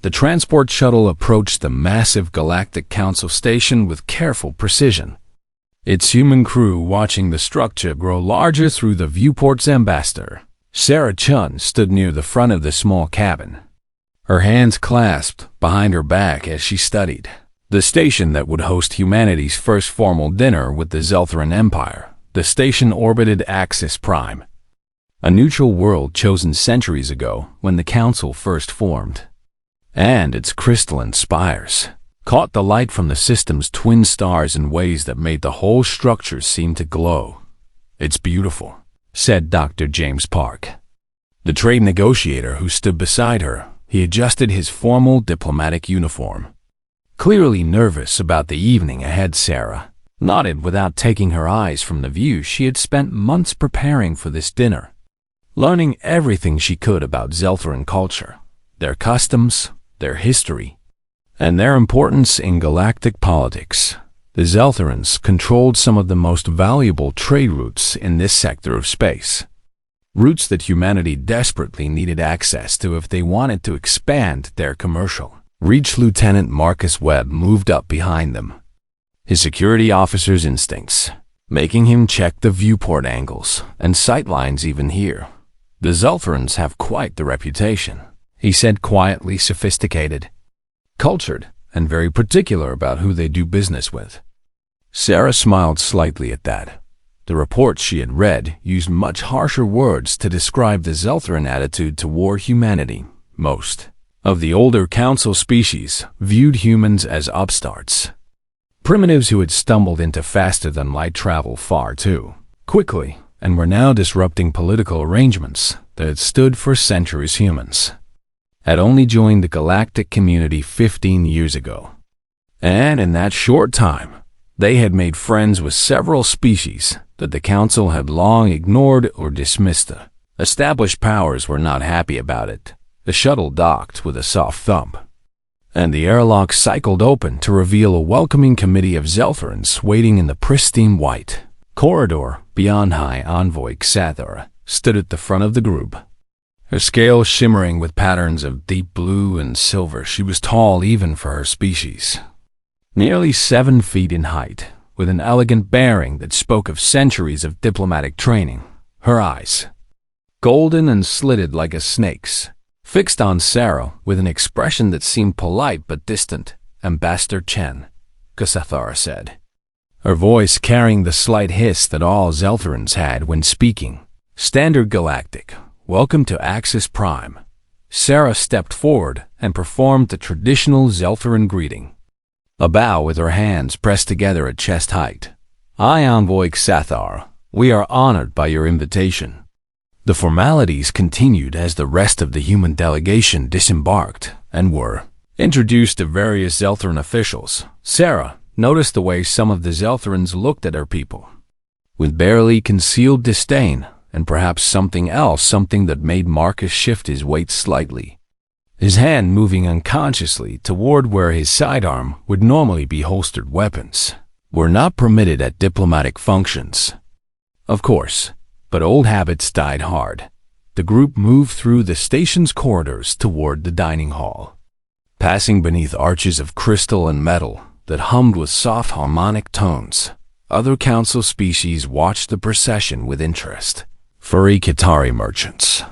The transport shuttle approached the massive Galactic Council station with careful precision, its human crew watching the structure grow larger through the viewport's ambassador. Sarah Chun stood near the front of the small cabin, her hands clasped behind her back as she studied the station that would host humanity's first formal dinner with the Zeltheran Empire. The station orbited Axis Prime, a neutral world chosen centuries ago when the Council first formed, and its crystalline spires caught the light from the system's twin stars in ways that made the whole structure seem to glow. "It's beautiful," said Dr. James Park, the trade negotiator who stood beside her. He adjusted his formal diplomatic uniform. Clearly nervous about the evening ahead, Sarah nodded without taking her eyes from the view. She had spent months preparing for this dinner, learning everything she could about Zeltheran culture, their customs, their history, and their importance in galactic politics. The Zeltherans controlled some of the most valuable trade routes in this sector of space, routes that humanity desperately needed access to if they wanted to expand their commercial reach. Lieutenant Marcus Webb moved up behind them, his security officer's instincts making him check the viewport angles and sightlines even here. "The Zeltherans have quite the reputation," he said quietly. "Sophisticated, cultured, and very particular about who they do business with." Sarah smiled slightly at that. The reports she had read used much harsher words to describe the Zeltheran attitude toward humanity. Most of the older Council species viewed humans as upstarts, primitives who had stumbled into faster-than-light travel far too quickly and were now disrupting political arrangements that had stood for centuries. Humans had only joined the galactic community 15 years ago, and in that short time, they had made friends with several species that the Council had long ignored or dismissed. The established powers were not happy about it. The shuttle docked with a soft thump, and the airlock cycled open to reveal a welcoming committee of Zeltherans waiting in the pristine white corridor beyond. High Envoy Xathar stood at the front of the group, her scales shimmering with patterns of deep blue and silver. She was tall even for her species, nearly 7 feet in height, with an elegant bearing that spoke of centuries of diplomatic training. Her eyes, golden and slitted like a snake's, fixed on Sarah with an expression that seemed polite but distant. "Ambassador Chen," Xathar said, her voice carrying the slight hiss that all Zeltherans had when speaking. "Standard Galactic, welcome to Axis Prime." Sarah stepped forward and performed the traditional Zeltheran greeting, a bow with her hands pressed together at chest height. "I, Envoy Xathar, we are honored by your invitation." The formalities continued as the rest of the human delegation disembarked and were introduced to various Zeltheran officials. Sarah noticed the way some of the Zeltherans looked at her people, with barely concealed disdain, and perhaps something else, something that made Marcus shift his weight slightly, his hand moving unconsciously toward where his sidearm would normally be holstered. Weapons were not permitted at diplomatic functions, of course, but old habits died hard. The group moved through the station's corridors toward the dining hall, passing beneath arches of crystal and metal that hummed with soft harmonic tones. Other Council species watched the procession with interest. Furry Qatari merchants,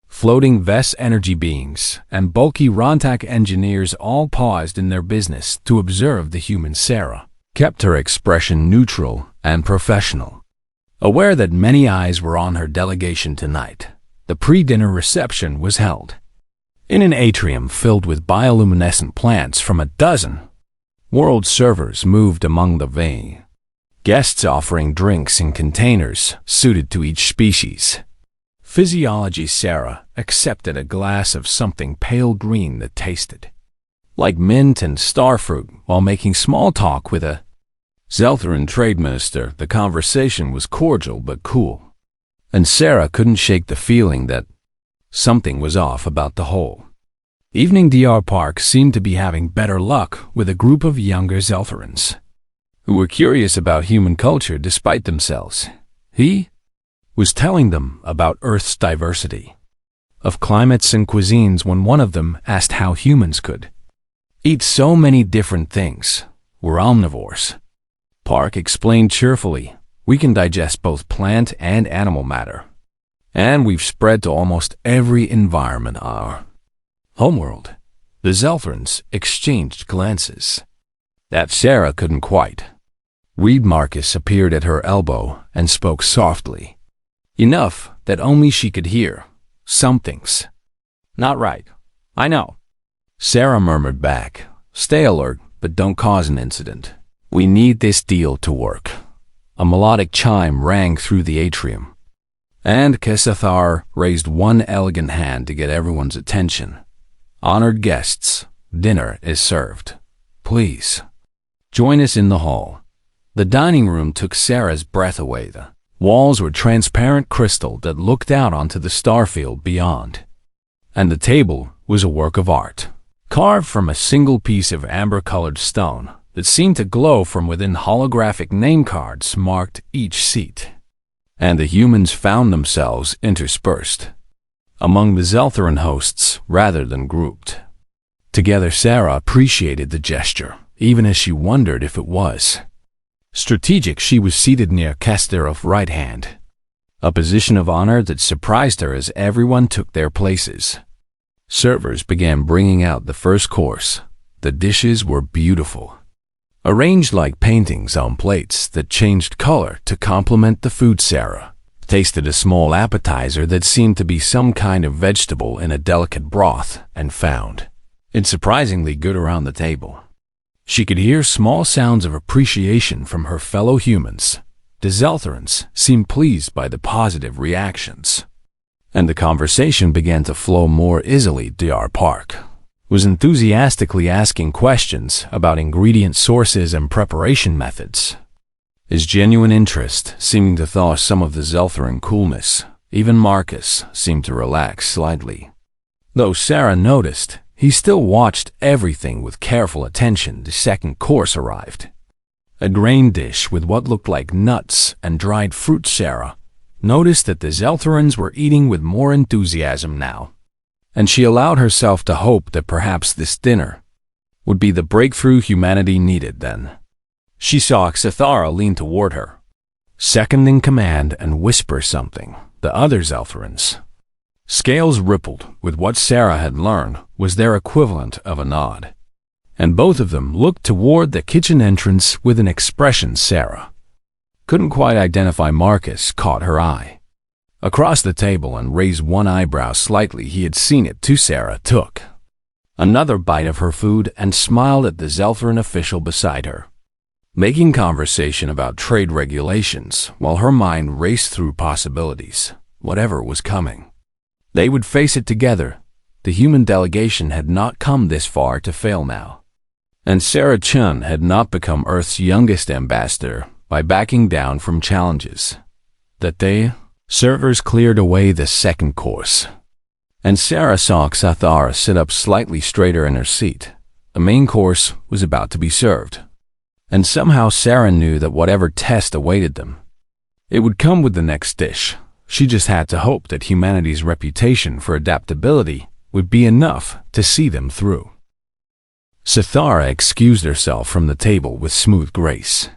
floating Vess energy beings, and bulky Rontak engineers all paused in their business to observe the human. Sarah kept her expression neutral and professional, aware that many eyes were on her delegation tonight. The pre-dinner reception was held in an atrium filled with bioluminescent plants from a dozen world servers moved among the vein, guests offering drinks in containers suited to each species. Physiology. Sarah accepted a glass of something pale green that tasted like mint and starfruit while making small talk with a Zeltheran trade minister. The conversation was cordial but cool, and Sarah couldn't shake the feeling that something was off about the whole evening. Dr. Park seemed to be having better luck with a group of younger Zeltherans who were curious about human culture despite themselves. He was telling them about Earth's diversity, of climates and cuisines when one of them asked how humans could eat so many different things. We're omnivores. Park explained cheerfully. We can digest both plant and animal matter. And we've spread to almost every environment our homeworld. The Zelthrans exchanged glances. That Sarah couldn't quite read. Marcus appeared at her elbow and spoke softly, enough that only she could hear. Something's not right. I know. Sarah murmured back. Stay alert, but don't cause an incident. We need this deal to work. A melodic chime rang through the atrium, and Kesathar raised one elegant hand to get everyone's attention. Honored guests, dinner is served. Please join us in the hall. The dining room took Sarah's breath away. The walls were transparent crystal that looked out onto the starfield beyond, and the table was a work of art, carved from a single piece of amber-colored stone that seemed to glow from within. Holographic name cards marked each seat, and the humans found themselves interspersed among the Zeltharan hosts rather than grouped together. Sarah appreciated the gesture, even as she wondered if it was strategic. She was seated near Kasterov's right hand, a position of honor that surprised her as everyone took their places. Servers began bringing out the first course. The dishes were beautiful, arranged like paintings on plates that changed color to complement the food. Sarah tasted a small appetizer that seemed to be some kind of vegetable in a delicate broth and found it surprisingly good around the table. She could hear small sounds of appreciation from her fellow humans. The Zeltharans seemed pleased by the positive reactions, and the conversation began to flow more easily. Dr. Park was enthusiastically asking questions about ingredient sources and preparation methods, his genuine interest seeming to thaw some of the Zeltharan coolness. Even Marcus seemed to relax slightly, though Sarah noticed he still watched everything with careful attention. The second course arrived, a grain dish with what looked like nuts and dried fruit. Sarah noticed that the Zeltharans were eating with more enthusiasm now, and she allowed herself to hope that perhaps this dinner would be the breakthrough humanity needed. Then she saw Xathara lean toward her, second in command, and whisper something. The other Zeltharans' scales rippled with what Sarah had learned was their equivalent of a nod, and both of them looked toward the kitchen entrance with an expression Sarah couldn't quite identify. Marcus caught her eye across the table and raised one eyebrow slightly. He had seen it too. Sarah took another bite of her food and smiled at the Zeltharan official beside her, making conversation about trade regulations while her mind raced through possibilities. Whatever was coming, they would face it together. The human delegation had not come this far to fail now, and Sarah Chun had not become Earth's youngest ambassador by backing down from challenges. That day, servers cleared away the second course, and Sarah saw Xathara sit up slightly straighter in her seat. The main course was about to be served, and somehow Sarah knew that whatever test awaited them, it would come with the next dish. She just had to hope that humanity's reputation for adaptability would be enough to see them through. Xathara excused herself from the table with smooth grace,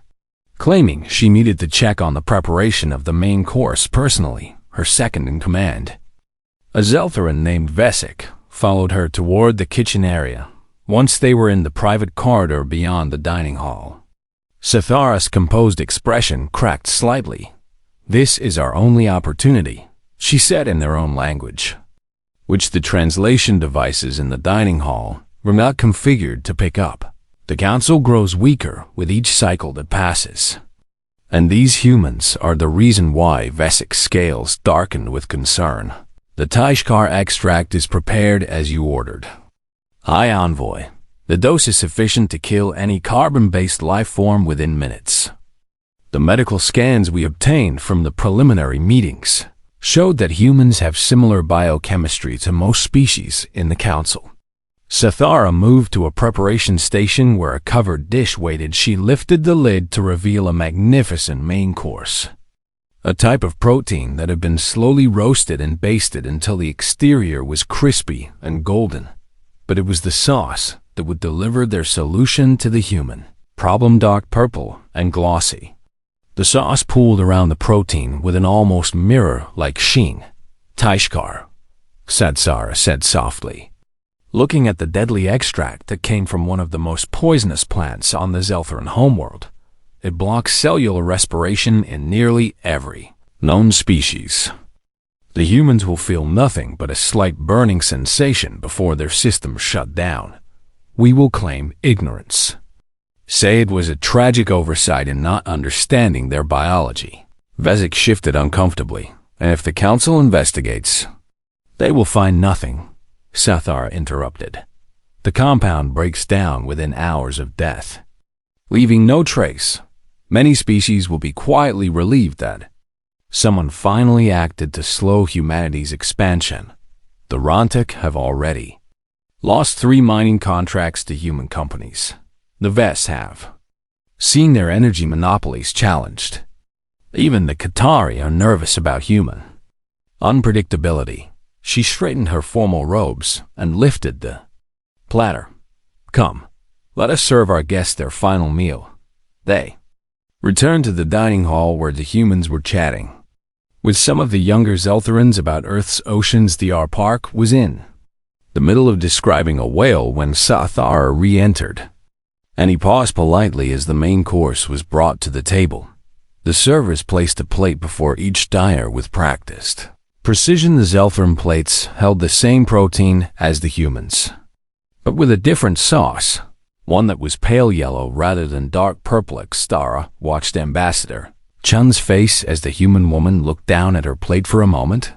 claiming she needed to check on the preparation of the main course personally. Her second in command, a Zeltharan named Vesik, followed her toward the kitchen area. Once they were in the private corridor beyond the dining hall, Xathara's composed expression cracked slightly. "This is our only opportunity," she said in their own language, which the translation devices in the dining hall were not configured to pick up. The council grows weaker with each cycle that passes, and these humans are the reason why. Vesik's scales darkened with concern. "The Taishkar extract is prepared as you ordered. High Envoy, the dose is sufficient to kill any carbon-based life form within minutes. The medical scans we obtained from the preliminary meetings showed that humans have similar biochemistry to most species in the council." Xathara moved to a preparation station where a covered dish waited. She lifted the lid to reveal a magnificent main course, a type of protein that had been slowly roasted and basted until the exterior was crispy and golden. But it was the sauce that would deliver their solution to the human. Problem: dark purple and glossy. The sauce pooled around the protein with an almost mirror-like sheen. "Taishkar," Sarah said softly, looking at the deadly extract that came from one of the most poisonous plants on the Zeltheran homeworld. It blocks cellular respiration in nearly every known species. The humans will feel nothing but a slight burning sensation before their systems shut down. We will claim ignorance. Say it was a tragic oversight in not understanding their biology. Vezek shifted uncomfortably, and if the council investigates, they will find nothing, Sathara interrupted. The compound breaks down within hours of death, leaving no trace. Many species will be quietly relieved that someone finally acted to slow humanity's expansion. The Rontek have already lost 3 mining contracts to human companies. The Vests have seen their energy monopolies challenged. Even the Qatari are nervous about human unpredictability. She straightened her formal robes and lifted the platter. "Come, let us serve our guests their final meal." They returned to the dining hall where the humans were chatting with some of the younger Zeltherans about Earth's oceans. The R Park was in the middle of describing a whale when Sathara re-entered, and he paused politely as the main course was brought to the table. The servers placed a plate before each diner with practiced precision. The Zeltheran plates held the same protein as the humans, but with a different sauce, one that was pale yellow rather than dark purple. Xtara watched Ambassador Chun's face as the human woman looked down at her plate for a moment.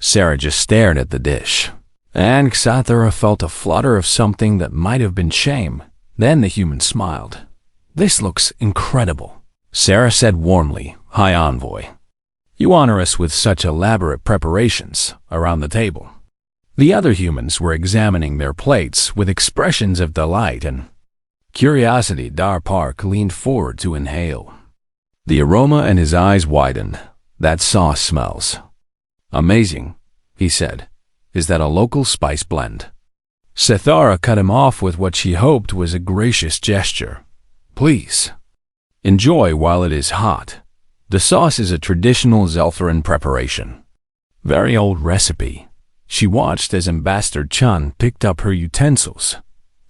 Sarah just stared at the dish, and Xathara felt a flutter of something that might have been shame. Then the human smiled. "This looks incredible," Sarah said warmly. "High Envoy, you honor us with such elaborate preparations." Around the table, the other humans were examining their plates with expressions of delight and curiosity. Dar Park leaned forward to inhale the aroma and his eyes widened. "That sauce smells amazing," he said. "Is that a local spice blend?" Sathara cut him off with what she hoped was a gracious gesture. "Please, enjoy while it is hot. The sauce is a traditional Zeltheran preparation. Very old recipe." She watched as Ambassador Chun picked up her utensils.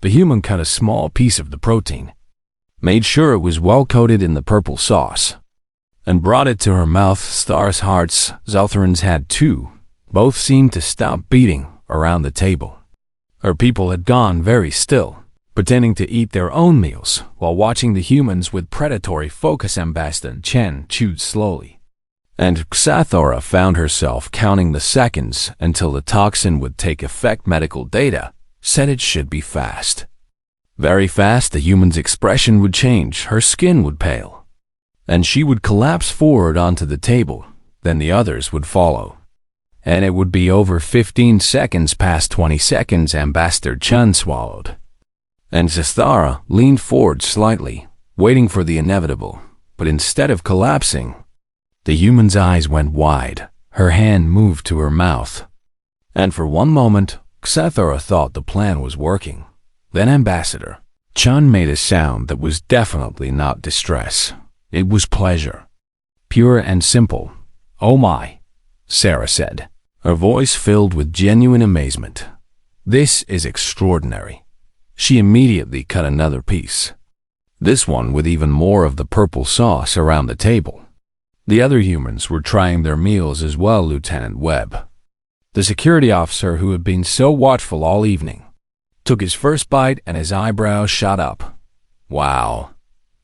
The human cut a small piece of the protein, made sure it was well coated in the purple sauce, and brought it to her mouth. Star's hearts Zeltherans had too. Both seemed to stop beating around the table. Her people had gone very still, pretending to eat their own meals while watching the humans with predatory focus. Ambassador Chen chewed slowly, and Xathora found herself counting the seconds until the toxin would take effect. Medical data said it should be fast. Very fast. The human's expression would change, her skin would pale, and she would collapse forward onto the table. Then the others would follow, and it would be over 15 seconds. Past 20 seconds, Ambassador Chun swallowed, and Zathara leaned forward slightly, waiting for the inevitable. But instead of collapsing, the human's eyes went wide. Her hand moved to her mouth, and for one moment, Xathara thought the plan was working. Then Ambassador Chun made a sound that was definitely not distress. It was pleasure, pure and simple. "Oh my," Sarah said, her voice filled with genuine amazement. "This is extraordinary." She immediately cut another piece, this one with even more of the purple sauce around the table. The other humans were trying their meals as well. Lieutenant Webb, the security officer who had been so watchful all evening, took his first bite and his eyebrows shot up. "Wow,"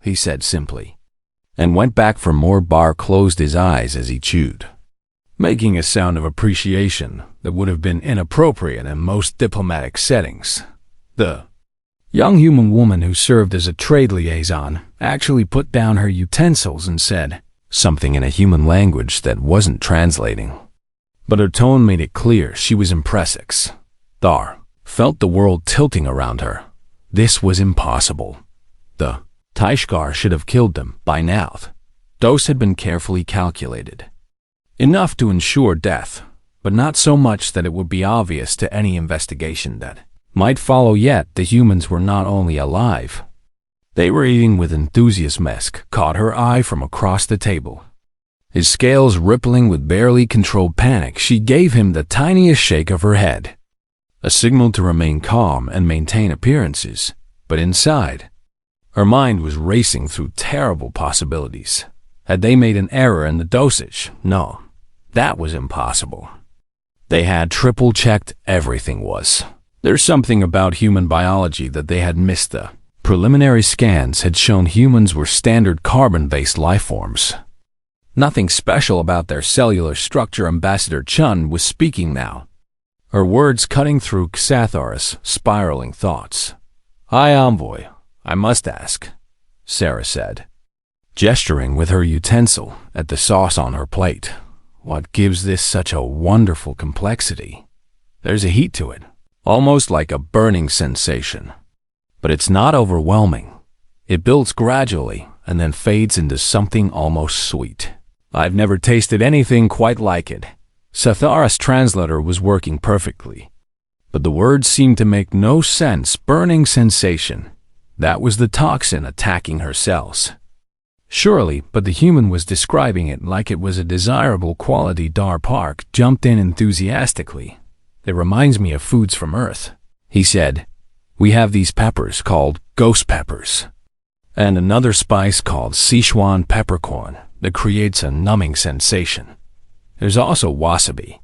he said simply, and went back for more. Bar closed his eyes as he chewed, making a sound of appreciation that would have been inappropriate in most diplomatic settings. The young human woman who served as a trade liaison actually put down her utensils and said something in a human language that wasn't translating, but her tone made it clear she was impressed. Thar felt the world tilting around her. This was impossible. The Taishkar should have killed them by now. Dose had been carefully calculated. Enough to ensure death, but not so much that it would be obvious to any investigation that might follow. Yet the humans were not only alive. They were eating with enthusiasm. Mesk caught her eye from across the table. His scales rippling with barely controlled panic, she gave him the tiniest shake of her head, a signal to remain calm and maintain appearances. But inside, her mind was racing through terrible possibilities. Had they made an error in the dosage? No, that was impossible. They had triple-checked everything. There's something about human biology that they had missed. The preliminary scans had shown humans were standard carbon-based life forms. Nothing special about their cellular structure. Ambassador Chun was speaking now, her words cutting through Xathar's spiraling thoughts. "High Envoy, I must ask," Sarah said, gesturing with her utensil at the sauce on her plate. "What gives this such a wonderful complexity? There's a heat to it, almost like a burning sensation. But it's not overwhelming. It builds gradually and then fades into something almost sweet. I've never tasted anything quite like it." Xathar's translator was working perfectly, but the words seemed to make no sense. Burning sensation. That was the toxin attacking her cells. Surely, but the human was describing it like it was a desirable quality. Dar Park jumped in enthusiastically. "It reminds me of foods from Earth," he said. "We have these peppers called ghost peppers, and another spice called Sichuan peppercorn that creates a numbing sensation. There's also wasabi,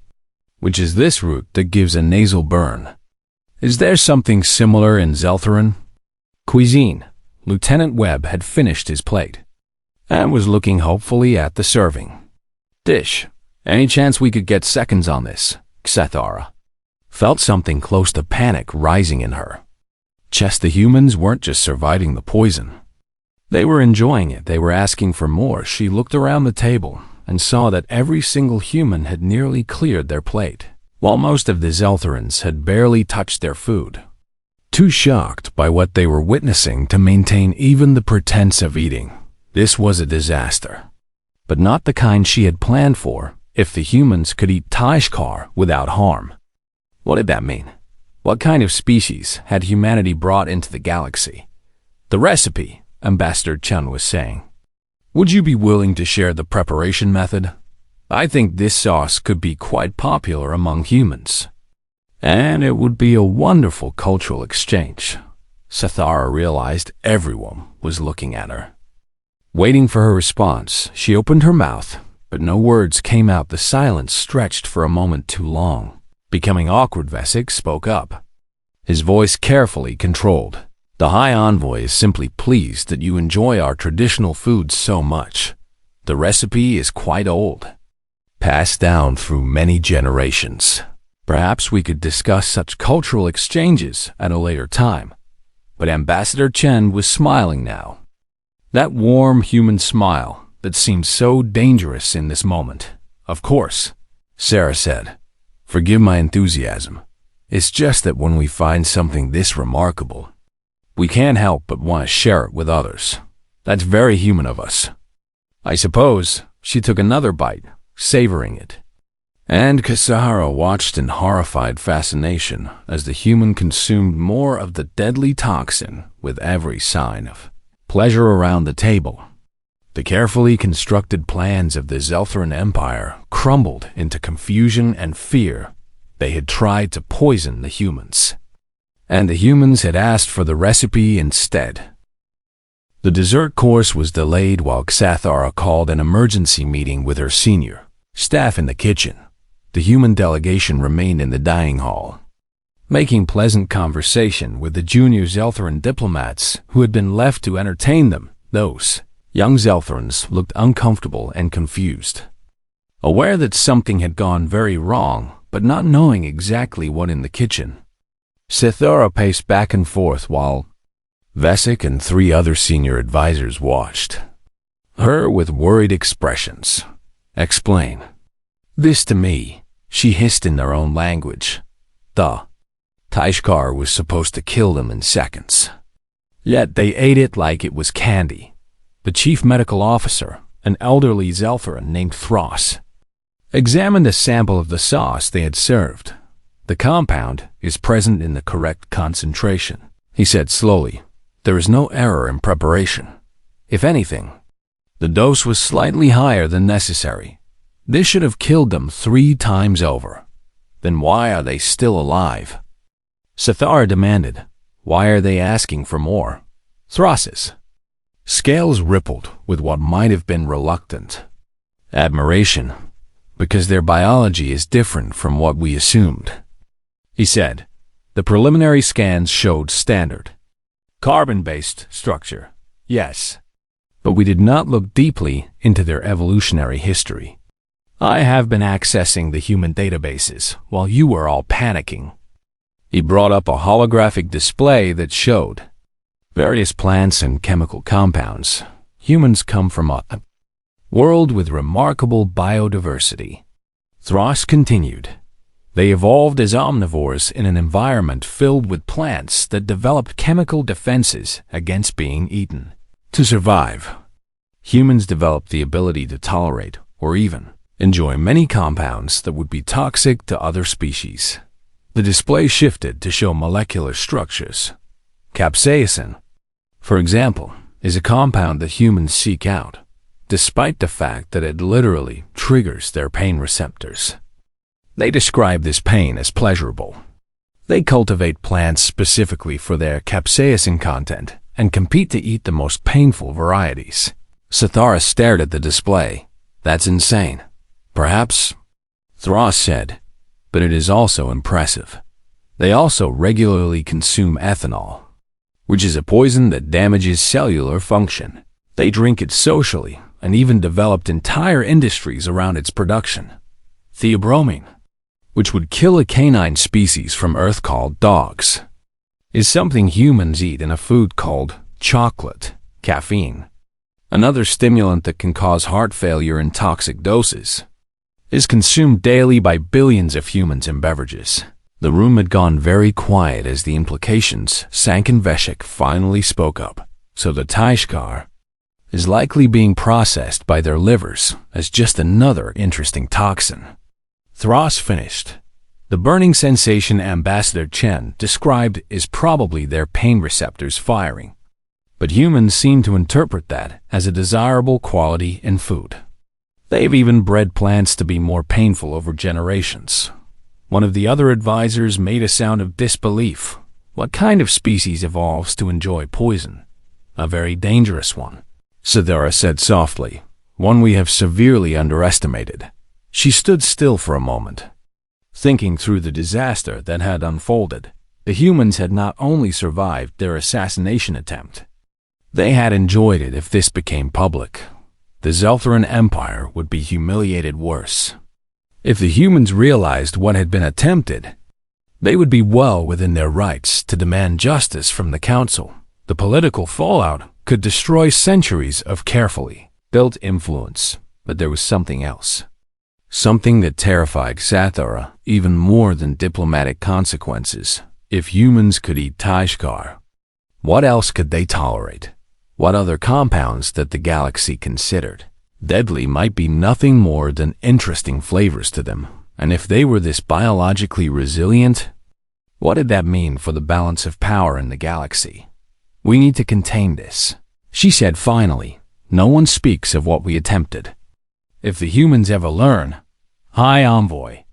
which is this root that gives a nasal burn. Is there something similar in Zeltharan cuisine?" Lieutenant Webb had finished his plate and was looking hopefully at the serving dish. "Any chance we could get seconds on this?" Xathara felt something close to panic rising in her chest. The humans weren't just surviving the poison. They were enjoying it. They were asking for more. She looked around the table and saw that every single human had nearly cleared their plate, while most of the Zeltharans had barely touched their food, too shocked by what they were witnessing to maintain even the pretense of eating. This was a disaster, but not the kind she had planned for. If the humans could eat Taishkar without harm, what did that mean? What kind of species had humanity brought into the galaxy? "The recipe," Ambassador Chun was saying. "Would you be willing to share the preparation method? I think this sauce could be quite popular among humans, and it would be a wonderful cultural exchange." Xathara realized everyone was looking at her, waiting for her response. She opened her mouth, but no words came out. The silence stretched for a moment too long, becoming awkward. Vesic spoke up, his voice carefully controlled. "The High Envoy is simply pleased that you enjoy our traditional foods so much. The recipe is quite old, passed down through many generations. Perhaps we could discuss such cultural exchanges at a later time." But Ambassador Chen was smiling now, that warm human smile that seemed so dangerous in this moment. "Of course," Sarah said. "Forgive my enthusiasm. It's just that when we find something this remarkable, we can't help but want to share it with others. That's very human of us, I suppose." She took another bite, savoring it, and Kasahara watched in horrified fascination as the human consumed more of the deadly toxin with every sign of pleasure around the table. The carefully constructed plans of the Zeltharan Empire crumbled into confusion and fear. They had tried to poison the humans, and the humans had asked for the recipe instead. The dessert course was delayed while Xathara called an emergency meeting with her senior staff in the kitchen. The human delegation remained in the dining hall, making pleasant conversation with the junior Zeltharan diplomats who had been left to entertain them. Those young Zeltharans looked uncomfortable and confused, aware that something had gone very wrong, but not knowing exactly what in the kitchen. Xathara paced back and forth while Vesic and 3 other senior advisors watched her with worried expressions. "Explain this to me," she hissed in their own language. "The Taishkar was supposed to kill them in seconds, yet they ate it like it was candy." The chief medical officer, an elderly Zeltheran named Thros, examined a sample of the sauce they had served. "The compound is present in the correct concentration," he said slowly. "There is no error in preparation. If anything, the dose was slightly higher than necessary. This should have killed them 3 times over. Then why are they still alive?" Sathara demanded. "Why are they asking for more?" Thros's scales rippled with what might have been reluctant admiration, "because their biology is different from what we assumed," he said. "The preliminary scans showed standard carbon-based structure, yes, but we did not look deeply into their evolutionary history. I have been accessing the human databases while you were all panicking." He brought up a holographic display that showed various plants and chemical compounds. Humans come from a world with remarkable biodiversity. Thros continued. "They evolved as omnivores in an environment filled with plants that developed chemical defenses against being eaten. To survive, humans developed the ability to tolerate or even enjoy many compounds that would be toxic to other species." The display shifted to show molecular structures. Capsaicin, for example, is a compound that humans seek out, despite the fact that it literally triggers their pain receptors. They describe this pain as pleasurable. They cultivate plants specifically for their capsaicin content and compete to eat the most painful varieties. Sathara stared at the display. "That's insane." "Perhaps," Thros said, "but it is also impressive. They also regularly consume ethanol, which is a poison that damages cellular function. They drink it socially and even developed entire industries around its production. Theobromine, which would kill a canine species from Earth called dogs, is something humans eat in a food called chocolate. Caffeine, another stimulant that can cause heart failure in toxic doses, is consumed daily by billions of humans in beverages." The room had gone very quiet as the implications sank and Veshik finally spoke up. "So the Taishkar is likely being processed by their livers as just another interesting toxin." Thros finished. "The burning sensation Ambassador Chen described is probably their pain receptors firing, but humans seem to interpret that as a desirable quality in food. They've even bred plants to be more painful over generations." One of the other advisors made a sound of disbelief. "What kind of species evolves to enjoy poison?" "A very dangerous one," Sathara said softly. "One we have severely underestimated." She stood still for a moment, thinking through the disaster that had unfolded. The humans had not only survived their assassination attempt, they had enjoyed it. If this became public, the Zeltheran Empire would be humiliated worse. If the humans realized what had been attempted, they would be well within their rights to demand justice from the Council. The political fallout could destroy centuries of carefully built influence, but there was something else. Something that terrified Sathara even more than diplomatic consequences. If humans could eat Taishkar, what else could they tolerate? What other compounds that the galaxy considered deadly might be nothing more than interesting flavors to them? And if they were this biologically resilient, what did that mean for the balance of power in the galaxy? "We need to contain this," she said finally. "No one speaks of what we attempted. If the humans ever learn..." "High Envoy,"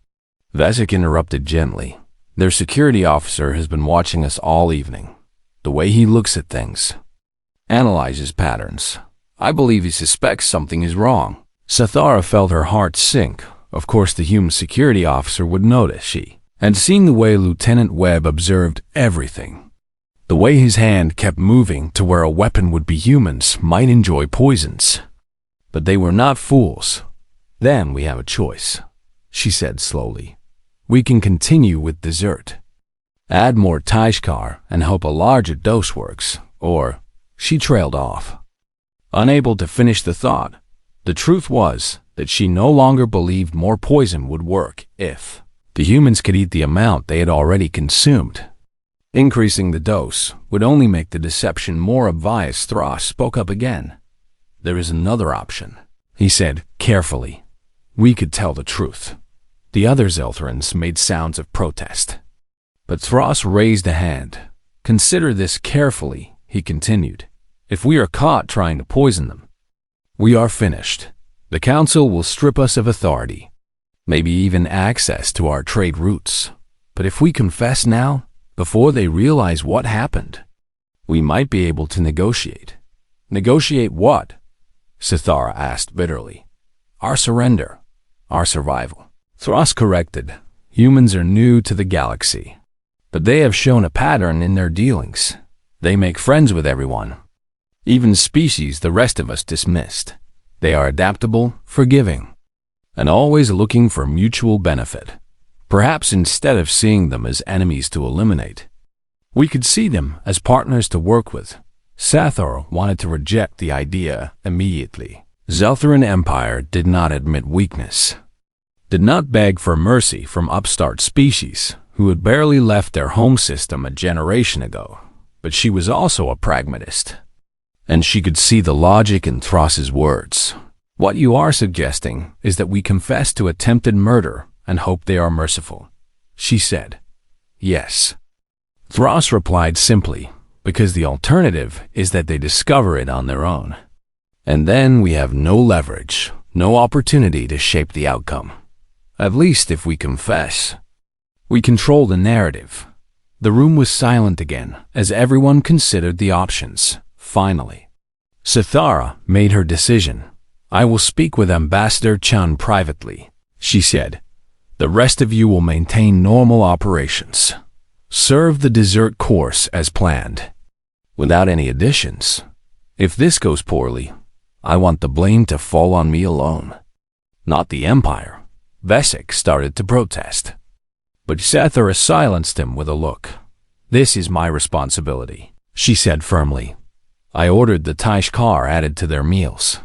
Veshik interrupted gently. "Their security officer has been watching us all evening. The way he looks at things, analyzes patterns. I believe he suspects something is wrong." Sathara felt her heart sink. Of course the human security officer would notice. She had seen the way Lieutenant Webb observed everything. The way his hand kept moving to where a weapon would be humans might enjoy poisons. But they were not fools. "Then we have a choice," she said slowly. "We can continue with dessert, add more Taishkar and hope a larger dose works, or..." She trailed off, unable to finish the thought. The truth was that she no longer believed more poison would work if the humans could eat the amount they had already consumed. Increasing the dose would only make the deception more obvious. Thros spoke up again. "There is another option." he said carefully. We could tell the truth. The other Zelthrans made sounds of protest. But Thros raised a hand. Consider this carefully, he continued. If we are caught trying to poison them, we are finished. The Council will strip us of authority, maybe even access to our trade routes. But if we confess now, before they realize what happened, we might be able to negotiate. Negotiate what? Sithara asked bitterly. Our surrender, our survival. Thros corrected. Humans are new to the galaxy, but they have shown a pattern in their dealings. They make friends with everyone, even species the rest of us dismissed. They are adaptable, forgiving, and always looking for mutual benefit. Perhaps instead of seeing them as enemies to eliminate, we could see them as partners to work with. Sathor wanted to reject the idea immediately. Zeltharan Empire did not admit weakness, did not beg for mercy from upstart species who had barely left their home system a generation ago. But she was also a pragmatist, and she could see the logic in Thros's words. What you are suggesting is that we confess to attempted murder and hope they are merciful, she said. Yes. Thros replied simply, because the alternative is that they discover it on their own. And then we have no leverage, no opportunity to shape the outcome. At least if we confess, we control the narrative. The room was silent again as everyone considered the options. Finally, Sithara made her decision. I will speak with Ambassador Chun privately, she said. The rest of you will maintain normal operations. Serve the dessert course as planned, without any additions. If this goes poorly, I want the blame to fall on me alone, not the Empire. Vesic started to protest, but Sethara silenced him with a look. This is my responsibility, she said firmly. I ordered the Taishkar added to their meals.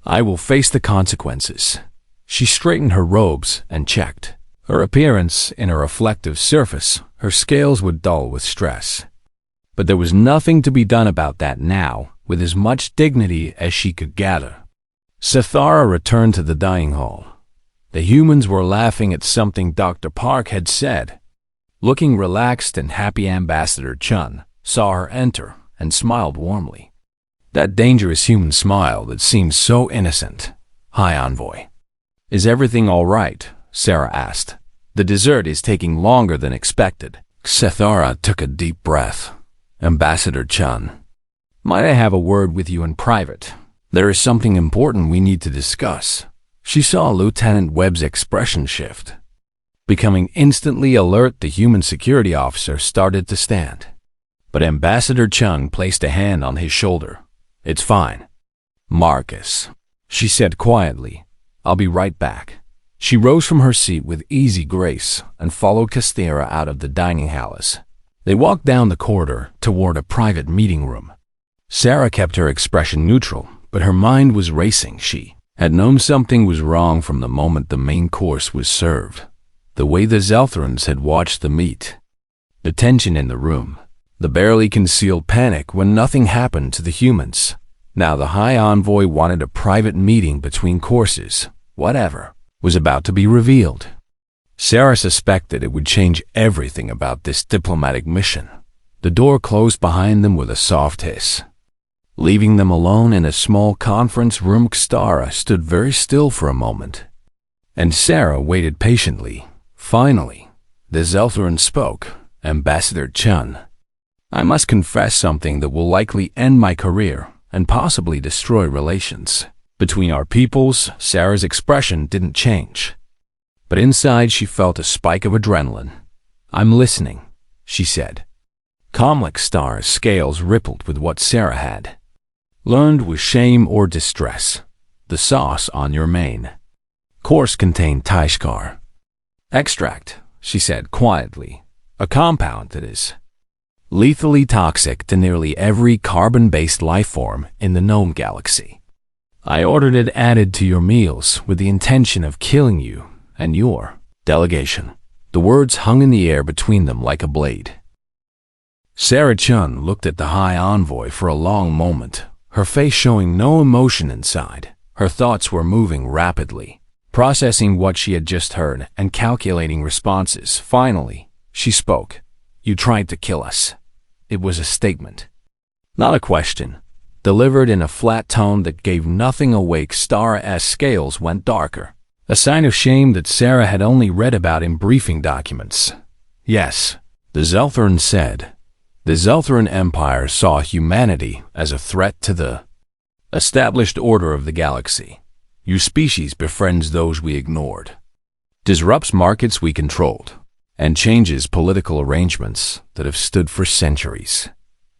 I will face the consequences. She straightened her robes and checked. Her appearance in a reflective surface, her scales were dull with stress. But there was nothing to be done about that now, with as much dignity as she could gather. Sethara returned to the dining hall. The humans were laughing at something Dr. Park had said. Looking relaxed and happy, Ambassador Chun saw her enter and smiled warmly. That dangerous human smile that seemed so innocent. Hi, Envoy. Is everything all right? Sarah asked. The dessert is taking longer than expected. Sethara took a deep breath. Ambassador Chun, might I have a word with you in private? There is something important we need to discuss. She saw Lieutenant Webb's expression shift. Becoming instantly alert, the human security officer started to stand. But Ambassador Chun placed a hand on his shoulder. It's fine. Marcus, she said quietly. I'll be right back. She rose from her seat with easy grace and followed Castera out of the dining halls. They walked down the corridor toward a private meeting room. Sarah kept her expression neutral, but her mind was racing. She had known something was wrong from the moment the main course was served. The way the Zelthrans had watched the meat. The tension in the room. The barely concealed panic when nothing happened to the humans. Now the High Envoy wanted a private meeting between courses. Whatever was about to be revealed. Sarah suspected it would change everything about this diplomatic mission. The door closed behind them with a soft hiss. Leaving them alone in a small conference room, Kstara stood very still for a moment, and Sarah waited patiently. Finally, the Zeltharan spoke. Ambassador Chun, I must confess something that will likely end my career and possibly destroy relations between our peoples. Sarah's expression didn't change, but inside she felt a spike of adrenaline. I'm listening, she said. Comlic Star's scales rippled with what Sarah had learned with shame or distress. The sauce on your main course contained Taishkar extract, she said quietly. A compound that is lethally toxic to nearly every carbon-based life form in the known galaxy. I ordered it added to your meals with the intention of killing you and your delegation. The words hung in the air between them like a blade. Sarah Chun looked at the High Envoy for a long moment, her face showing no emotion inside. Her thoughts were moving rapidly, processing what she had just heard and calculating responses. Finally, she spoke. "You tried to kill us." It was a statement, not a question, delivered in a flat tone that gave nothing away. Star's scales went darker, a sign of shame that Sarah had only read about in briefing documents. "Yes," the Zeltheran said. The Zeltheran Empire saw humanity as a threat to the established order of the galaxy. Your species befriends those we ignored, disrupts markets we controlled, and changes political arrangements that have stood for centuries.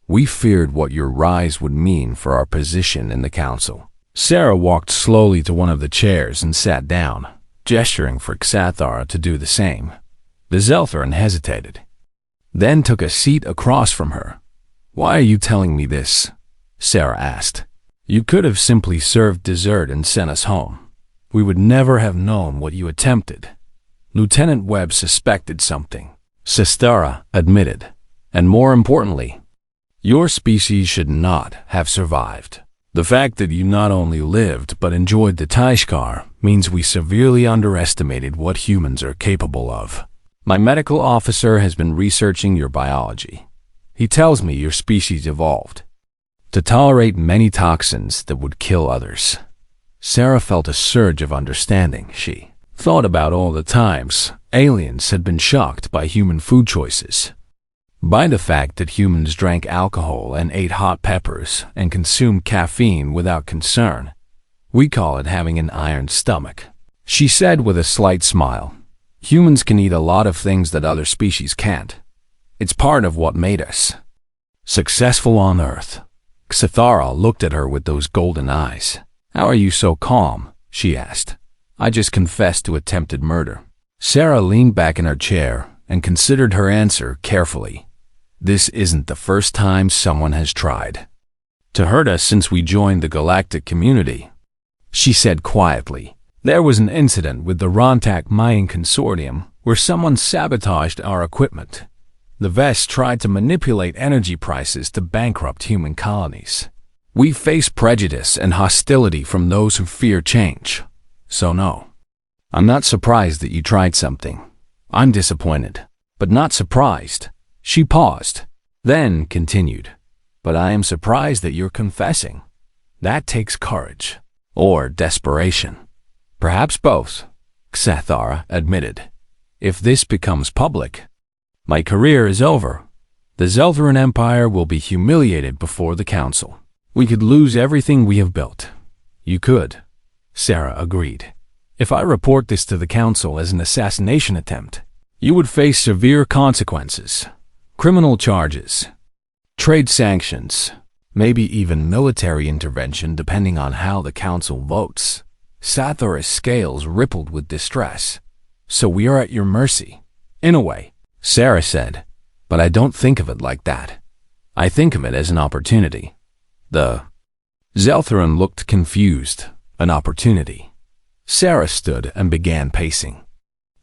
We feared what your rise would mean for our position in the council. Sarah walked slowly to one of the chairs and sat down, gesturing for Xathara to do the same. The Zeltheran hesitated, then took a seat across from her. "Why are you telling me this?" Sarah asked. "You could have simply served dessert and sent us home. We would never have known what you attempted." Lieutenant Webb suspected something, Xathara admitted, and more importantly, your species should not have survived. The fact that you not only lived but enjoyed the Taishkar means we severely underestimated what humans are capable of. My medical officer has been researching your biology. He tells me your species evolved to tolerate many toxins that would kill others. Sarah felt a surge of understanding. She thought about all the times aliens had been shocked by human food choices, by the fact that humans drank alcohol and ate hot peppers and consumed caffeine without concern. "We call it having an iron stomach," she said with a slight smile. "Humans can eat a lot of things that other species can't. It's part of what made us successful on Earth." Xathara looked at her with those golden eyes. "How are you so calm?" she asked. "I just confessed to attempted murder." Sarah leaned back in her chair and considered her answer carefully. "This isn't the first time someone has tried to hurt us since we joined the galactic community," she said quietly. "There was an incident with the Rontak mining consortium where someone sabotaged our equipment. The Vests tried to manipulate energy prices to bankrupt human colonies. We face prejudice and hostility from those who fear change. So no, I'm not surprised that you tried something. I'm disappointed, but not surprised." She paused, then continued, "But I am surprised that you're confessing. That takes courage. Or desperation. Perhaps both," Xathara admitted. "If this becomes public, my career is over. The Zeltheran Empire will be humiliated before the Council. We could lose everything we have built." "You could," Sarah agreed. "If I report this to the Council as an assassination attempt, you would face severe consequences. Criminal charges, trade sanctions, maybe even military intervention depending on how the Council votes." Xathara's scales rippled with distress. "So we are at your mercy." "In a way," Sarah said, "but I don't think of it like that. I think of it as an opportunity." The Zeltheran looked confused. "An opportunity?" Sarah stood and began pacing,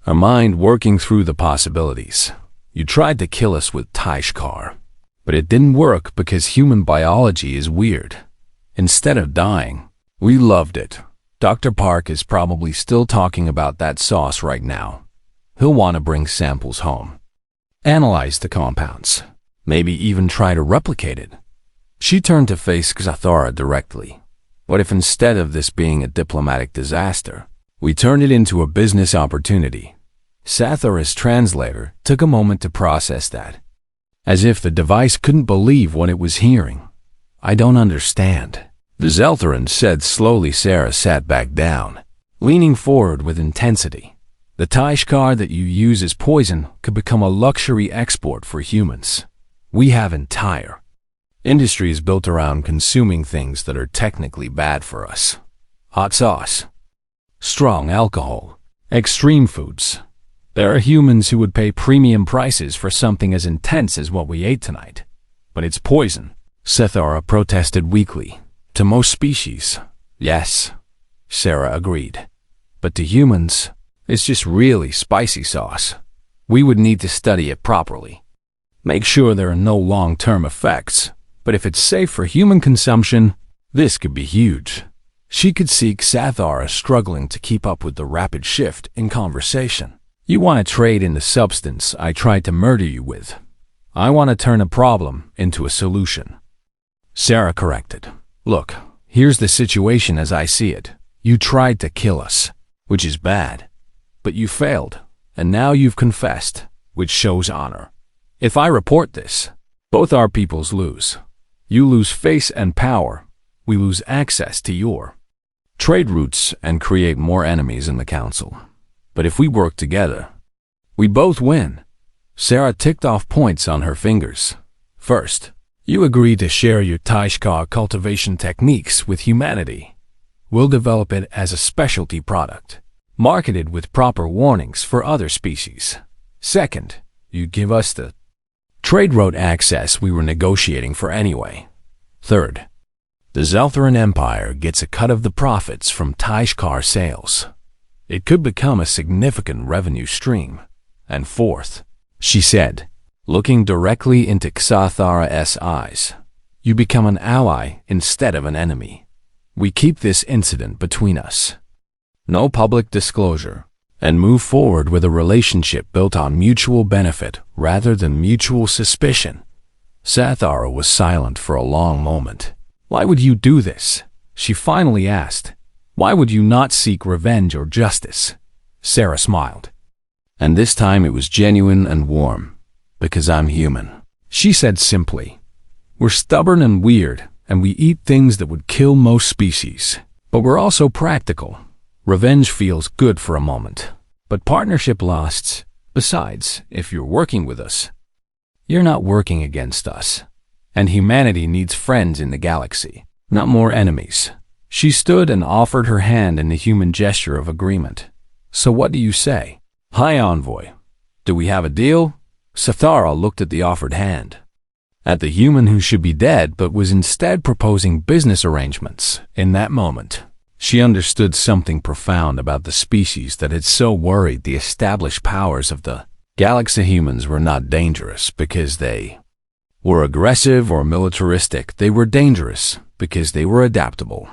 her mind working through the possibilities. "You tried to kill us with Taishkar, but it didn't work because human biology is weird. Instead of dying, we loved it. Dr. Park is probably still talking about that sauce right now. He'll want to bring samples home, analyze the compounds, maybe even try to replicate it." She turned to face Xathara directly. "What if instead of this being a diplomatic disaster, we turn it into a business opportunity?" Xathara's translator took a moment to process that, as if the device couldn't believe what it was hearing. "I don't understand," the Zeltheran said slowly. Sarah sat back down, leaning forward with intensity. "The Taishkar that you use as poison could become a luxury export for humans. We have entire industries built around consuming things that are technically bad for us. Hot sauce, strong alcohol, extreme foods. There are humans who would pay premium prices for something as intense as what we ate tonight. But it's poison," Xathara protested weakly. "To most species, yes," Sarah agreed. "But to humans, it's just really spicy sauce. We would need to study it properly. Make sure there are no long-term effects. But if it's safe for human consumption, this could be huge." She could see Xathara struggling to keep up with the rapid shift in conversation. You want to trade in the substance I tried to murder you with. I want to turn a problem into a solution. Sarah corrected. Look, here's the situation as I see it. You tried to kill us, which is bad. But you failed, and now you've confessed, which shows honor. If I report this, both our peoples lose. You lose face and power. We lose access to your trade routes and create more enemies in the council. But if we work together, we both win. Sarah ticked off points on her fingers. First, you agree to share your Taishkar cultivation techniques with humanity. We'll develop it as a specialty product, marketed with proper warnings for other species. Second, you give us the trade route access we were negotiating for anyway. Third, the Zeltharan Empire gets a cut of the profits from Taishkar sales. It could become a significant revenue stream. And fourth, she said, looking directly into Xathara's eyes, you become an ally instead of an enemy. We keep this incident between us. No public disclosure, and move forward with a relationship built on mutual benefit rather than mutual suspicion. Xathara was silent for a long moment. Why would you do this? She finally asked. Why would you not seek revenge or justice? Sarah smiled. And this time it was genuine and warm. Because I'm human. She said simply. We're stubborn and weird, and we eat things that would kill most species. But we're also practical. Revenge feels good for a moment. But partnership lasts. Besides, if you're working with us, you're not working against us. And humanity needs friends in the galaxy, not more enemies. She stood and offered her hand in the human gesture of agreement. So what do you say? Hi, Envoy. Do we have a deal? Xathara looked at the offered hand. At the human who should be dead but was instead proposing business arrangements. In that moment, she understood something profound about the species that had so worried the established powers of the galaxy. Humans were not dangerous because they were aggressive or militaristic. They were dangerous because they were adaptable,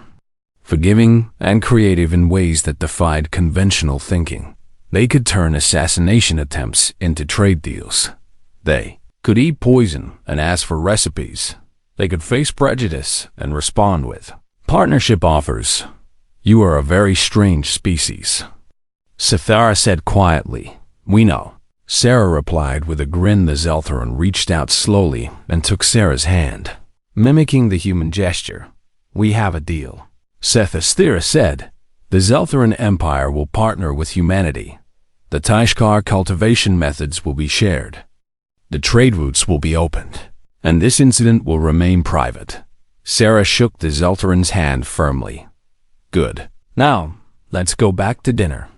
forgiving, and creative in ways that defied conventional thinking. They could turn assassination attempts into trade deals. They could eat poison and ask for recipes. They could face prejudice and respond with partnership offers. You are a very strange species. Xathara said quietly. We know. Sarah replied with a grin. The Zeltharan reached out slowly and took Sarah's hand, mimicking the human gesture. We have a deal. Sethastira said, the Zeltharan Empire will partner with humanity. The Taishkar cultivation methods will be shared. The trade routes will be opened, and this incident will remain private. Sarah shook the Zeltharan's hand firmly. Good. Now, let's go back to dinner.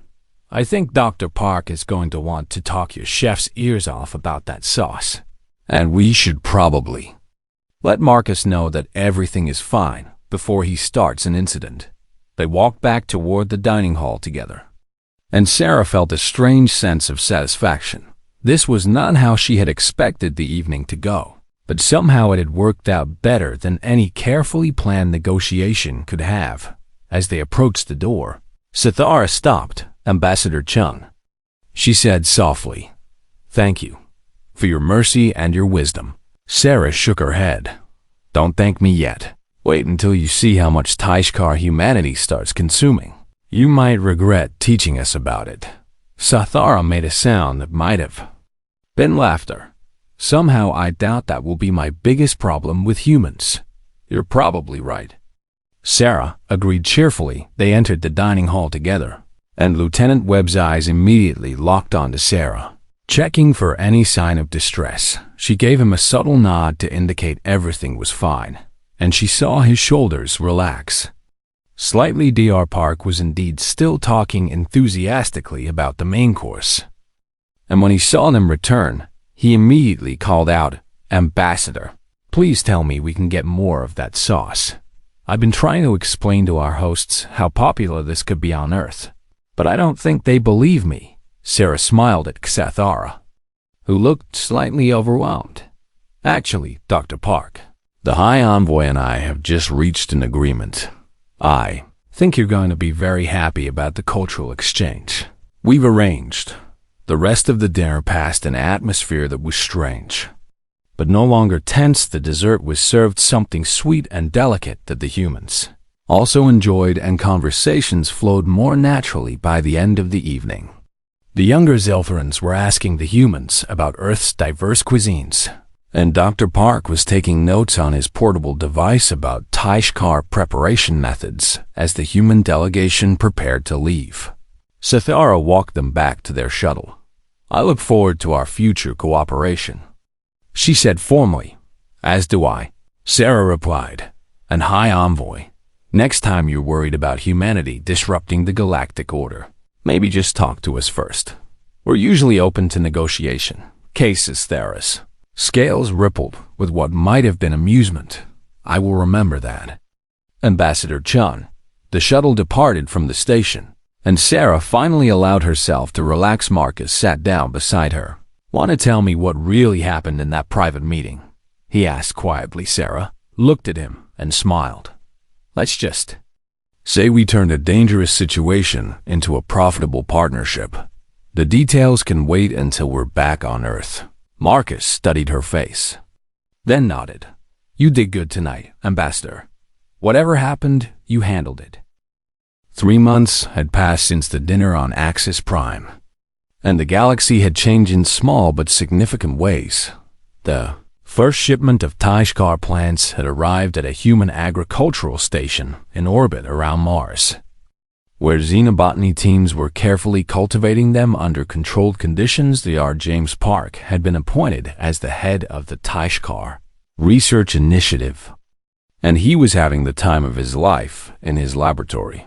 I think Dr. Park is going to want to talk your chef's ears off about that sauce. And we should probably let Marcus know that everything is fine before he starts an incident. They walked back toward the dining hall together. And Sarah felt a strange sense of satisfaction. This was not how she had expected the evening to go, but somehow it had worked out better than any carefully planned negotiation could have. As they approached the door, Xathara stopped Ambassador Chung. She said softly, Thank you for your mercy and your wisdom. Sarah shook her head. Don't thank me yet. Wait until you see how much Taishkar humanity starts consuming. You might regret teaching us about it. Xathara made a sound that might have been laughter. Somehow I doubt that will be my biggest problem with humans. You're probably right. Sarah agreed cheerfully. They entered the dining hall together, and Lieutenant Webb's eyes immediately locked onto Sarah. Checking for any sign of distress, she gave him a subtle nod to indicate everything was fine, and she saw his shoulders relax. Slightly, Dr. Park was indeed still talking enthusiastically about the main course. And when he saw them return, he immediately called out, Ambassador, please tell me we can get more of that sauce. I've been trying to explain to our hosts how popular this could be on Earth, but I don't think they believe me. Sarah smiled at Xathara, who looked slightly overwhelmed. Actually, Dr. Park, the High Envoy and I have just reached an agreement. I think you're going to be very happy about the cultural exchange we've arranged. The rest of the dinner passed in an atmosphere that was strange, but no longer tense. The dessert was served something sweet and delicate that the humans also enjoyed, and conversations flowed more naturally by the end of the evening. The younger Zeltharans were asking the humans about Earth's diverse cuisines, and Dr. Park was taking notes on his portable device about Taishkar preparation methods as the human delegation prepared to leave. Sithara walked them back to their shuttle. "I look forward to our future cooperation," she said formally. "As do I," Sarah replied. "And High Envoy, next time you're worried about humanity disrupting the galactic order, maybe just talk to us first. We're usually open to negotiation." Cases Theris. Scales rippled with what might have been amusement. "I will remember that." Ambassador Chun. The shuttle departed from the station, and Sarah finally allowed herself to relax. Marcus sat down beside her. "Want to tell me what really happened in that private meeting?" he asked quietly. Sarah looked at him and smiled. "Let's just say we turned a dangerous situation into a profitable partnership. The details can wait until we're back on Earth." Marcus studied her face, then nodded. "You did good tonight, Ambassador. Whatever happened, you handled it." 3 months had passed since the dinner on Axis Prime, and the galaxy had changed in small but significant ways. The first shipment of Taishkar plants had arrived at a human agricultural station in orbit around Mars, where xenobotany teams were carefully cultivating them under controlled conditions. The R. James Park had been appointed as the head of the Taishkar Research Initiative, and he was having the time of his life in his laboratory.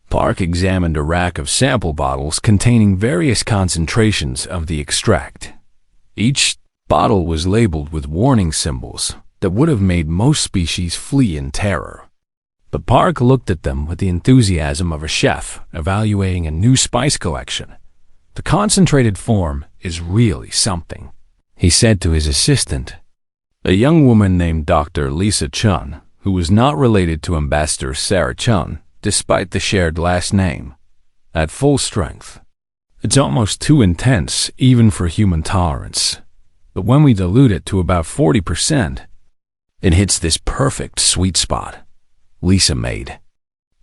Park examined a rack of sample bottles containing various concentrations of the extract. Each bottle was labeled with warning symbols that would have made most species flee in terror. But Park looked at them with the enthusiasm of a chef evaluating a new spice collection. "The concentrated form is really something," he said to his assistant, a young woman named Dr. Lisa Chun, who was not related to Ambassador Sarah Chun, despite the shared last name. "At full strength, it's almost too intense even for human tolerance. But when we dilute it to about 40%, it hits this perfect sweet spot." Lisa made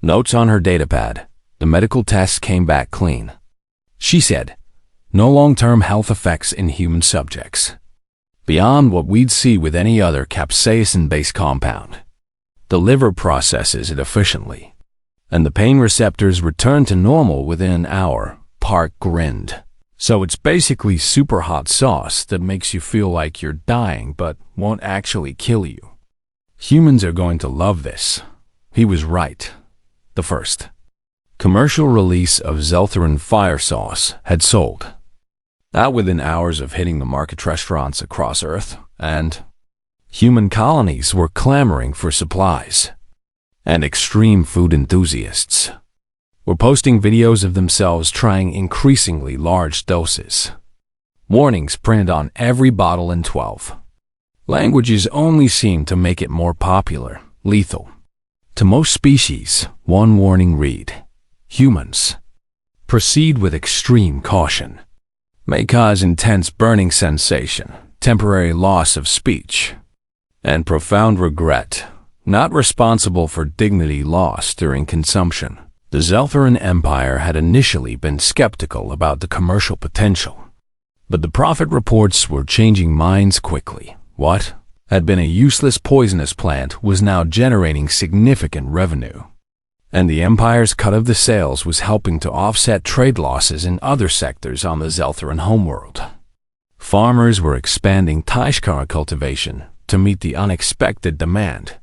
notes on her datapad. The medical tests came back clean. She said, "No long-term health effects in human subjects, beyond what we'd see with any other capsaicin-based compound. The liver processes it efficiently, and the pain receptors return to normal within an hour." Park grinned. "So it's basically super hot sauce that makes you feel like you're dying but won't actually kill you. Humans are going to love this." He was right. The first commercial release of Zeltharan fire sauce had sold out within hours of hitting the market restaurants across Earth, and human colonies were clamoring for supplies. And extreme food enthusiasts were posting videos of themselves trying increasingly large doses. Warnings printed on every bottle in 12 languages only seemed to make it more popular. Lethal to most species. One warning read, "Humans, proceed with extreme caution. May cause intense burning sensation, temporary loss of speech, and profound regret. Not responsible for dignity lost during consumption." The Zeltharan Empire had initially been skeptical about the commercial potential, but the profit reports were changing minds quickly. What had been a useless poisonous plant was now generating significant revenue, and the Empire's cut of the sales was helping to offset trade losses in other sectors on the Zeltharan homeworld. Farmers were expanding Taishkar cultivation to meet the unexpected demand,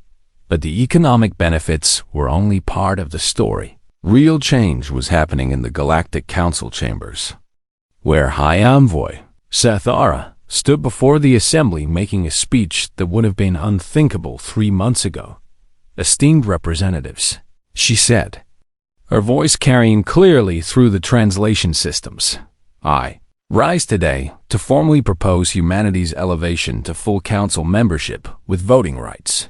but the economic benefits were only part of the story. Real change was happening in the Galactic Council chambers, where High Envoy Sethara stood before the assembly making a speech that would have been unthinkable 3 months ago. "Esteemed representatives," she said, her voice carrying clearly through the translation systems, "I rise today to formally propose humanity's elevation to full council membership with voting rights."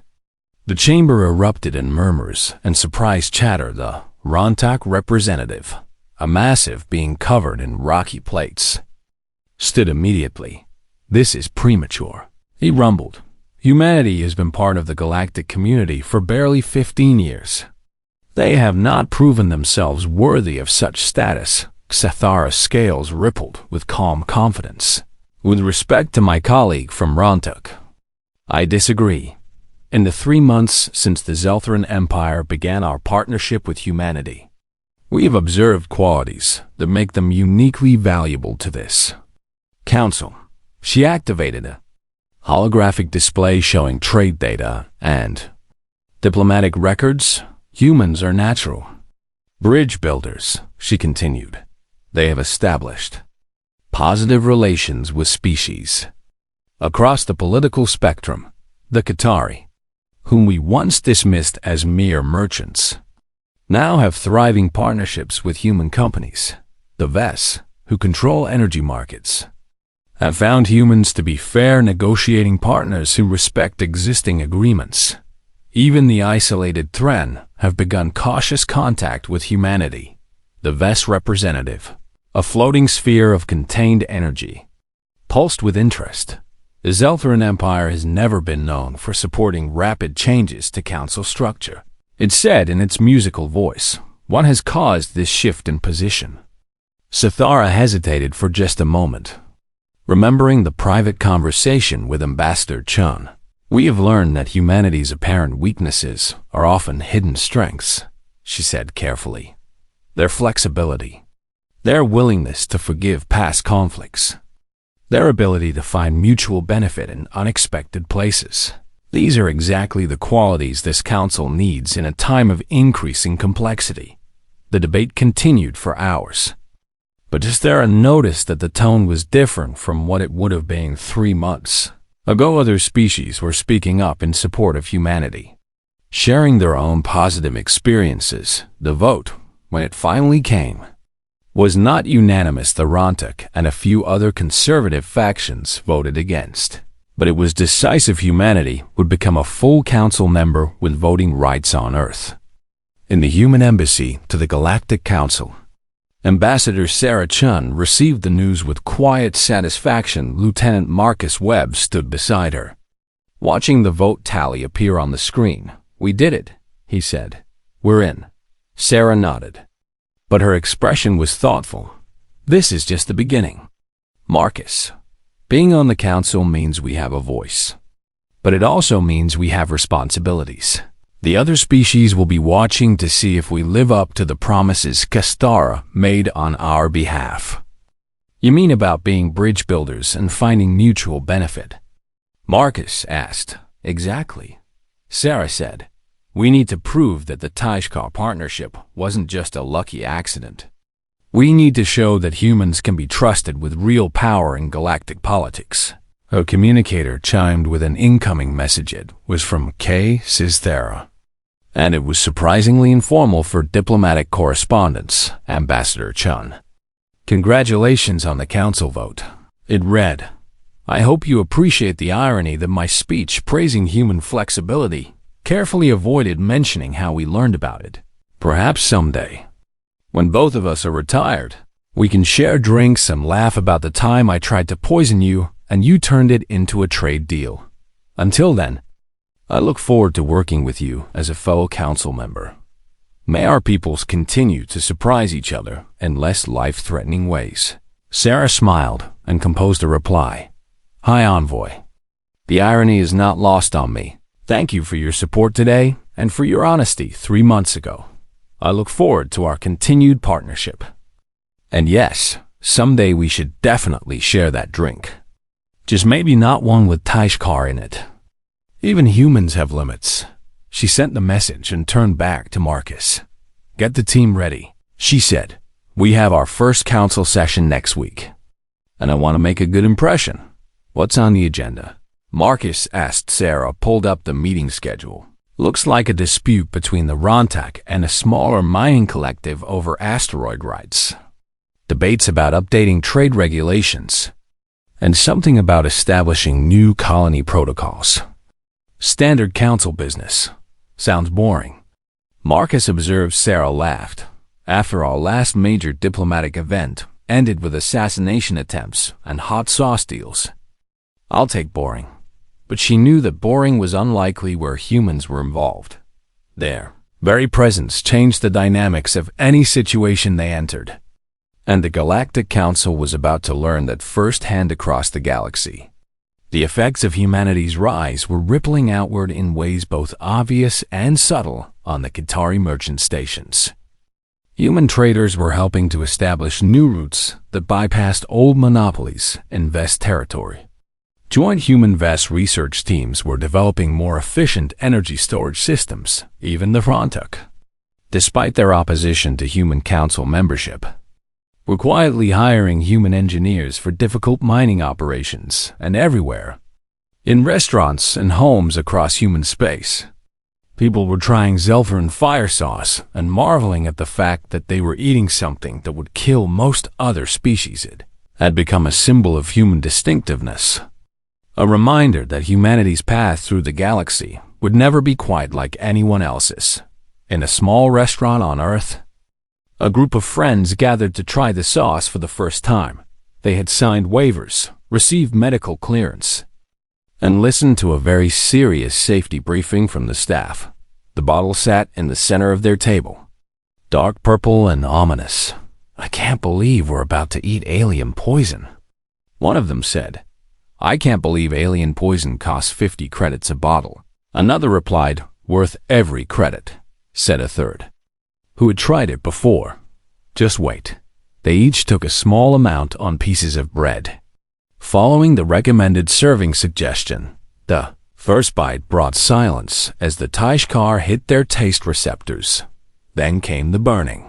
The chamber erupted in murmurs and surprised chatter. The Rontak representative, a massive being covered in rocky plates, stood immediately. "This is premature," he rumbled. "Humanity has been part of the galactic community for barely 15 years. They have not proven themselves worthy of such status." Xathara's scales rippled with calm confidence. "With respect to my colleague from Rontak, I disagree. In the 3 months since the Zeltheran Empire began our partnership with humanity, we have observed qualities that make them uniquely valuable to this council." She activated a holographic display showing trade data and diplomatic records. "Humans are natural bridge builders," she continued. "They have established positive relations with species across the political spectrum. The Qatari, whom we once dismissed as mere merchants, now have thriving partnerships with human companies. The Ves, who control energy markets, have found humans to be fair negotiating partners who respect existing agreements. Even the isolated Thren have begun cautious contact with humanity." The Ves representative, a floating sphere of contained energy, pulsed with interest. The Zeltheran Empire has never been known for supporting rapid changes to council structure, it said in its musical voice. "What has caused this shift in position?" Xathara hesitated for just a moment, remembering the private conversation with Ambassador Chun. "We have learned that humanity's apparent weaknesses are often hidden strengths," she said carefully. "Their flexibility, their willingness to forgive past conflicts, their ability to find mutual benefit in unexpected places. These are exactly the qualities this council needs in a time of increasing complexity." The debate continued for hours, but Xathara noticed that the tone was different from what it would have been 3 months ago. Other species were speaking up in support of humanity, sharing their own positive experiences. The vote, when it finally came, was not unanimous. The Rontak and a few other conservative factions voted against, but it was decisive. Humanity would become a full council member with voting rights on Earth. In the human embassy to the Galactic Council, Ambassador Sarah Chun received the news with quiet satisfaction. Lieutenant Marcus Webb stood beside her, watching the vote tally appear on the screen. "We did it," he said. "We're in." Sarah nodded, but her expression was thoughtful. "This is just the beginning, Marcus. Being on the council means we have a voice, but it also means we have responsibilities. The other species will be watching to see if we live up to the promises Xathara made on our behalf." "You mean about being bridge builders and finding mutual benefit?" Marcus asked. "Exactly," Sarah said. "We need to prove that the Taishkar partnership wasn't just a lucky accident. We need to show that humans can be trusted with real power in galactic politics." Her communicator chimed with an incoming message. It was from K. Xathara, and it was surprisingly informal for diplomatic correspondence. "Ambassador Chun, congratulations on the council vote." It read, "I hope you appreciate the irony that my speech praising human flexibility carefully avoided mentioning how we learned about it. Perhaps someday, when both of us are retired, we can share drinks and laugh about the time I tried to poison you and you turned it into a trade deal. Until then, I look forward to working with you as a fellow council member. May our peoples continue to surprise each other in less life-threatening ways." Sarah smiled and composed a reply. "Hi, Envoy. The irony is not lost on me. Thank you for your support today and for your honesty 3 months ago. I look forward to our continued partnership. And yes, someday we should definitely share that drink. Just maybe not one with Taishkar in it. Even humans have limits." She sent the message and turned back to Marcus. "Get the team ready," she said. "We have our first council session next week, and I want to make a good impression. What's on the agenda?" Marcus asked. Sarah pulled up the meeting schedule. "Looks like a dispute between the Rontak and a smaller mining collective over asteroid rights. Debates about updating trade regulations, and something about establishing new colony protocols. Standard council business. Sounds boring." Marcus observed. Sarah laughed. After our last major diplomatic event ended with assassination attempts and hot sauce deals, I'll take boring. But she knew that boring was unlikely where humans were involved. Their very presence changed the dynamics of any situation they entered. And the Galactic Council was about to learn that firsthand across the galaxy. The effects of humanity's rise were rippling outward in ways both obvious and subtle on the Qitari merchant stations. Human traders were helping to establish new routes that bypassed old monopolies in vast territory. Joint human-vast research teams were developing more efficient energy storage systems, even the Frontuk. Despite their opposition to human council membership, were quietly hiring human engineers for difficult mining operations, and everywhere, in restaurants and homes across human space, people were trying Zelfern fire sauce and marveling at the fact that they were eating something that would kill most other species. It had become a symbol of human distinctiveness, a reminder that humanity's path through the galaxy would never be quite like anyone else's. In a small restaurant on Earth, a group of friends gathered to try the sauce for the first time. They had signed waivers, received medical clearance, and listened to a very serious safety briefing from the staff. The bottle sat in the center of their table, dark purple and ominous. "I can't believe we're about to eat alien poison," one of them said. "I can't believe alien poison costs 50 credits a bottle." Another replied, "Worth every credit," said a third, who had tried it before. "Just wait." They each took a small amount on pieces of bread, following the recommended serving suggestion. The first bite brought silence as the Taishkar hit their taste receptors. Then came the burning,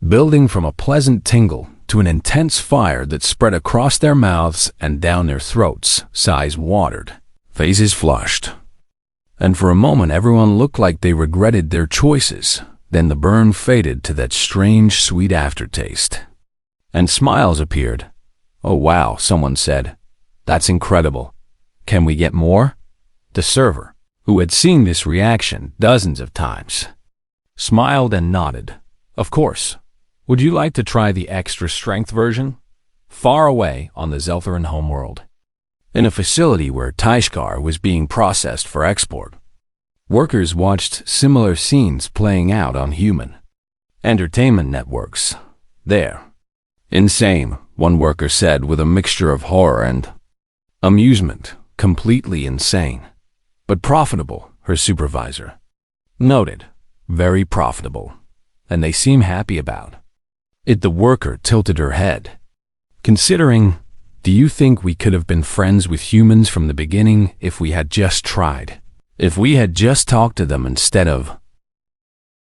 building from a pleasant tingle to an intense fire that spread across their mouths and down their throats. Eyes watered, faces flushed, and for a moment everyone looked like they regretted their choices. Then the burn faded to that strange sweet aftertaste, and smiles appeared. "Oh wow," someone said. "That's incredible. Can we get more?" The server, who had seen this reaction dozens of times, smiled and nodded. "Of course. Would you like to try the extra strength version?" Far away on the Zeltharan homeworld, in a facility where Taishkar was being processed for export, workers watched similar scenes playing out on human entertainment networks. "There. Insane," one worker said with a mixture of horror and amusement. "Completely insane. But profitable," her supervisor noted. "Very profitable. And they seem happy about it." The worker tilted her head. "Considering, do you think we could have been friends with humans from the beginning if we had just tried? If we had just talked to them instead of